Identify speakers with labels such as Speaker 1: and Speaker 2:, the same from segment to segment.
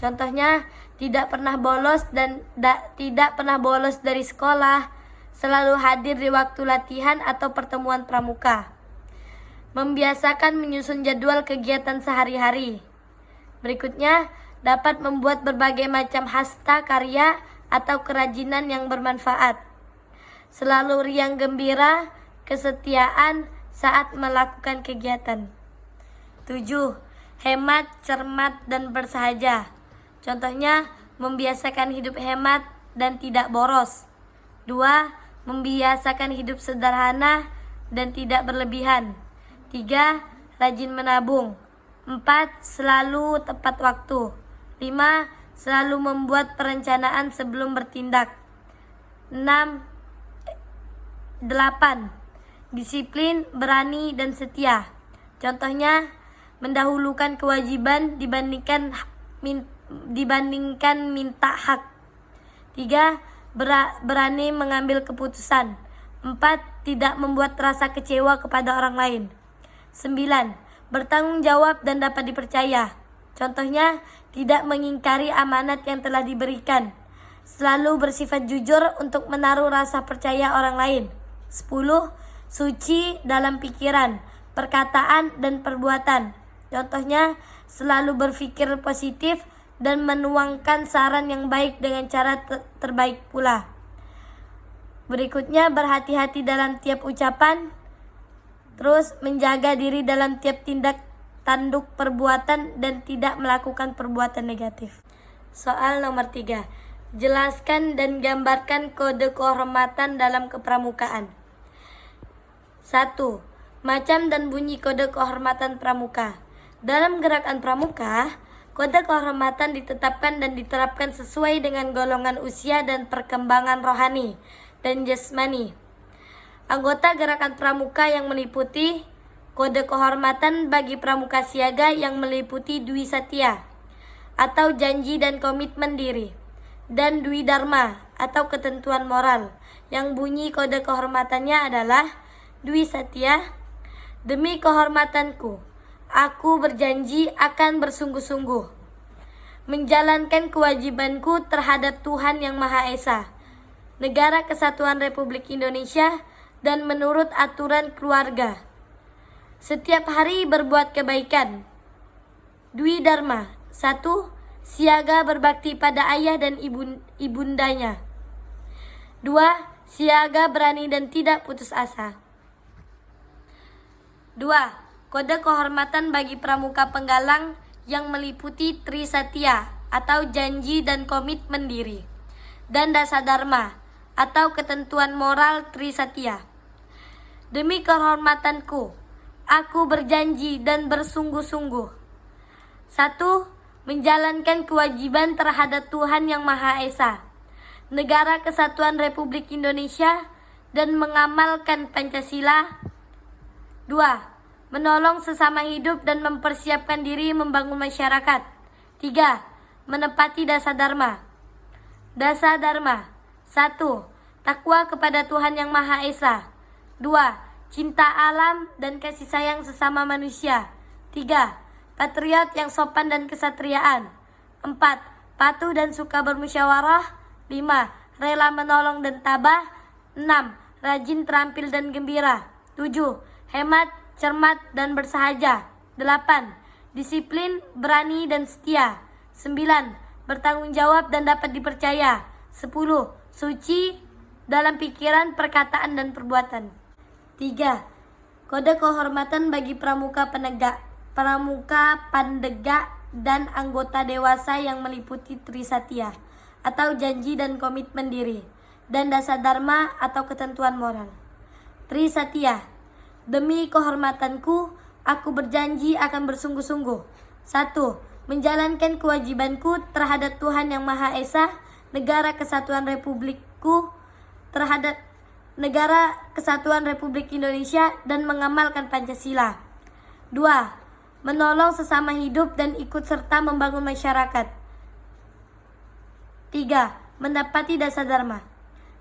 Speaker 1: Contohnya, tidak pernah bolos tidak pernah bolos dari sekolah, selalu hadir di waktu latihan atau pertemuan pramuka. Membiasakan menyusun jadwal kegiatan sehari-hari. Berikutnya, dapat membuat berbagai macam hasta karya atau kerajinan yang bermanfaat. Selalu riang gembira, kesetiaan saat melakukan kegiatan. 7. Hemat, cermat, dan bersahaja. Contohnya, membiasakan hidup hemat dan tidak boros. 2. Membiasakan hidup sederhana dan tidak berlebihan. 3. Rajin menabung. 4. Selalu tepat waktu. 5. Selalu membuat perencanaan sebelum bertindak. 8. Disiplin, berani, dan setia. Contohnya, mendahulukan kewajiban dibandingkan minta hak. 3. Berani mengambil keputusan. 4. Tidak membuat rasa kecewa kepada orang lain. 9. Bertanggung jawab dan dapat dipercaya. Contohnya, tidak mengingkari amanat yang telah diberikan. Selalu bersifat jujur untuk menaruh rasa percaya orang lain. 10. Suci dalam pikiran, perkataan, dan perbuatan. Contohnya, selalu berpikir positif dan menuangkan saran yang baik dengan cara terbaik pula. Berikutnya, berhati-hati dalam tiap ucapan. Terus, menjaga diri dalam tiap tindak tanduk perbuatan dan tidak melakukan perbuatan negatif. Soal nomor 3. Jelaskan dan gambarkan kode kehormatan dalam kepramukaan. 1. Macam dan bunyi kode kehormatan pramuka. Dalam gerakan pramuka, kode kehormatan ditetapkan dan diterapkan sesuai dengan golongan usia dan perkembangan rohani dan jasmani. Anggota gerakan pramuka yang meliputi kode kehormatan bagi pramuka siaga yang meliputi Dwi Satya atau janji dan komitmen diri, dan Dwi Dharma atau ketentuan moral yang bunyi kode kehormatannya adalah Dwi Satya. Demi kehormatanku, aku berjanji akan bersungguh-sungguh menjalankan kewajibanku terhadap Tuhan Yang Maha Esa, Negara Kesatuan Republik Indonesia, dan menurut aturan keluarga. Setiap hari berbuat kebaikan. Dwi Dharma. 1. Siaga berbakti pada ayah dan ibundanya. 2. Siaga berani dan tidak putus asa. 2. Kode kehormatan bagi pramuka penggalang yang meliputi Tri Satya atau janji dan komitmen diri, dan Dasa Dharma atau ketentuan moral Tri Satya. Demi kehormatanku, aku berjanji dan bersungguh-sungguh. 1. Menjalankan kewajiban terhadap Tuhan Yang Maha Esa, Negara Kesatuan Republik Indonesia, dan mengamalkan Pancasila. 2. Menolong sesama hidup dan mempersiapkan diri membangun masyarakat. 3. Menepati Dasa Dharma. Dasa Dharma. 1. Takwa kepada Tuhan Yang Maha Esa. 2. Cinta alam dan kasih sayang sesama manusia. 3. Patriot yang sopan dan kesatriaan. 4. Patuh dan suka bermusyawarah. 5. Rela menolong dan tabah. 6. Rajin, terampil, dan gembira. 7. Hemat, cermat, dan bersahaja. 8. Disiplin, berani, dan setia. 9. Bertanggung jawab dan dapat dipercaya. 10. Suci dalam pikiran, perkataan, dan perbuatan. 3. Kode kehormatan bagi pramuka pandega dan anggota dewasa yang meliputi Tri Satya atau janji dan komitmen diri, dan Dasa Dharma atau ketentuan moral. Tri Satya. Demi kehormatanku, aku berjanji akan bersungguh-sungguh. 1. Menjalankan kewajibanku terhadap Tuhan Yang Maha Esa, Negara Kesatuan Republik Indonesia, dan mengamalkan Pancasila. 2. Menolong sesama hidup dan ikut serta membangun masyarakat. 3. Mendapati Dasa Dharma.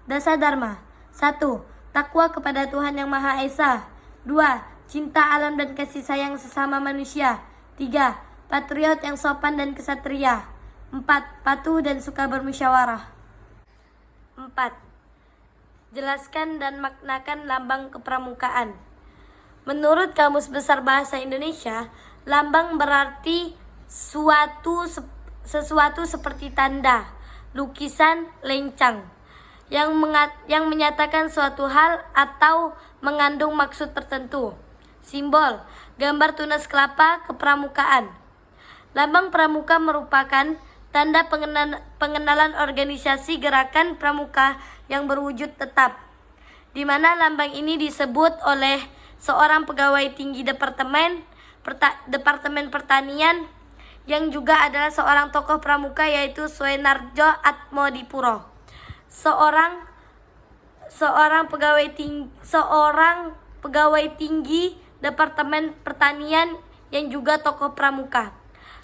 Speaker 1: Dasa Dharma. 1. Takwa kepada Tuhan Yang Maha Esa. 2. Cinta alam dan kasih sayang sesama manusia. 3. Patriot yang sopan dan kesatria. 4. Patuh dan suka bermusyawarah. 4. Jelaskan dan maknakan lambang kepramukaan. Menurut Kamus Besar Bahasa Indonesia, lambang berarti sesuatu seperti tanda, lukisan, lencang yang menyatakan suatu hal atau mengandung maksud tertentu. Simbol, gambar tunas kelapa, kepramukaan. Lambang pramuka merupakan tanda pengenalan organisasi gerakan pramuka yang berwujud tetap, di mana lambang ini disebut oleh seorang pegawai tinggi Departemen Pertanian yang juga adalah seorang tokoh pramuka, yaitu Suenarjo Atmodipuro. Seorang pegawai tinggi Departemen Pertanian yang juga tokoh pramuka.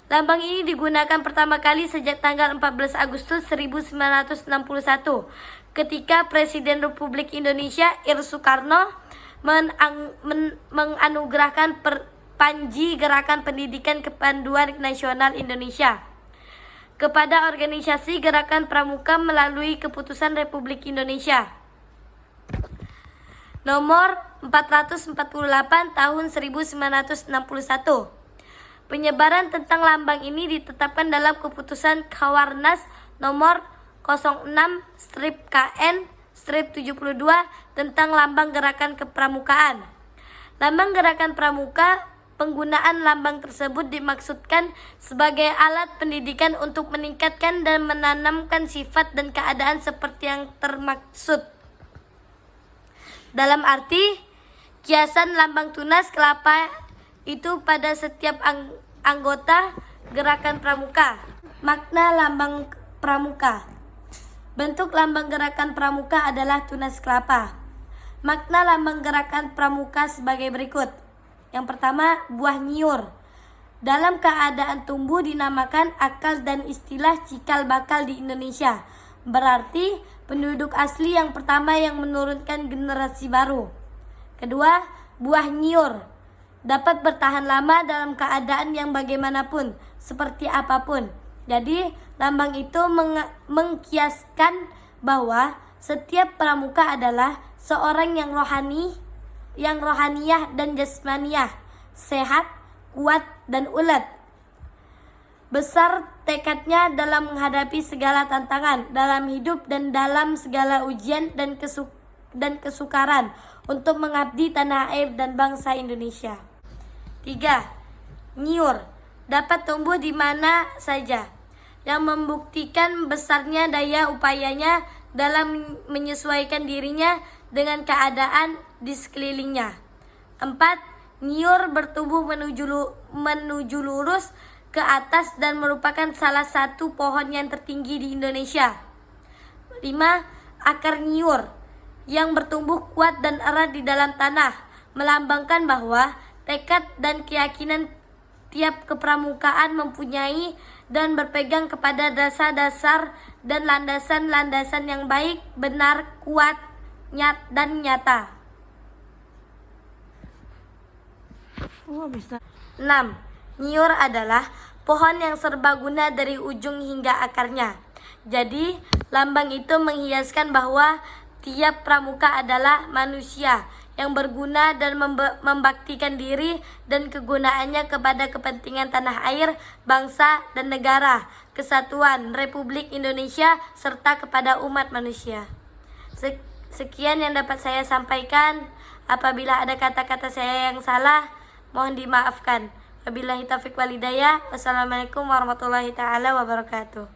Speaker 1: Lambang ini digunakan pertama kali sejak tanggal 14 Agustus 1961 ketika Presiden Republik Indonesia Ir Soekarno menganugerahkan Panji Gerakan Pendidikan Kepanduan Nasional Indonesia kepada organisasi Gerakan Pramuka melalui Keputusan Republik Indonesia nomor 448 tahun 1961. Penyebaran tentang lambang ini ditetapkan dalam Keputusan Kawarnas nomor 06-KN-72 tentang lambang gerakan kepramukaan. Lambang gerakan pramuka, penggunaan lambang tersebut dimaksudkan sebagai alat pendidikan untuk meningkatkan dan menanamkan sifat dan keadaan seperti yang termaksud. Dalam arti, kiasan lambang tunas kelapa itu pada setiap anggota gerakan pramuka. Makna lambang pramuka. Bentuk lambang gerakan pramuka adalah tunas kelapa. Makna lambang gerakan pramuka sebagai berikut. Yang pertama, buah nyiur. Dalam keadaan tumbuh dinamakan akal dan istilah cikal bakal di Indonesia. Berarti penduduk asli yang pertama yang menurunkan generasi baru. Kedua, buah nyiur. Dapat bertahan lama dalam keadaan yang bagaimanapun, seperti apapun. Jadi, lambang itu mengkiaskan bahwa setiap pramuka adalah seorang yang rohaniyah dan jasmaniah, sehat, kuat, dan ulet. Besar tekadnya dalam menghadapi segala tantangan dalam hidup dan dalam segala ujian dan kesukaran untuk mengabdi tanah air dan bangsa Indonesia. 3. Nyiur. Dapat tumbuh di mana saja, yang membuktikan besarnya daya upayanya dalam menyesuaikan dirinya dengan keadaan di sekelilingnya. 4. Nyiur bertumbuh menuju lurus ke atas dan merupakan salah satu pohon yang tertinggi di Indonesia. 5. Akar nyiur yang bertumbuh kuat dan erat di dalam tanah, melambangkan bahwa tekad dan keyakinan tiap kepramukaan mempunyai dan berpegang kepada dasar-dasar dan landasan-landasan yang baik, benar, kuat, dan nyata. 6. Nyiur adalah pohon yang serbaguna dari ujung hingga akarnya. Jadi, lambang itu menghiaskan bahwa tiap pramuka adalah manusia yang berguna dan membaktikan diri dan kegunaannya kepada kepentingan tanah air, bangsa, dan negara, kesatuan Republik Indonesia, serta kepada umat manusia. Sekian yang dapat saya sampaikan. Apabila ada kata-kata saya yang salah, mohon dimaafkan. Wabillahi taufiq wal hidayah. Wassalamualaikum warahmatullahi taala wabarakatuh.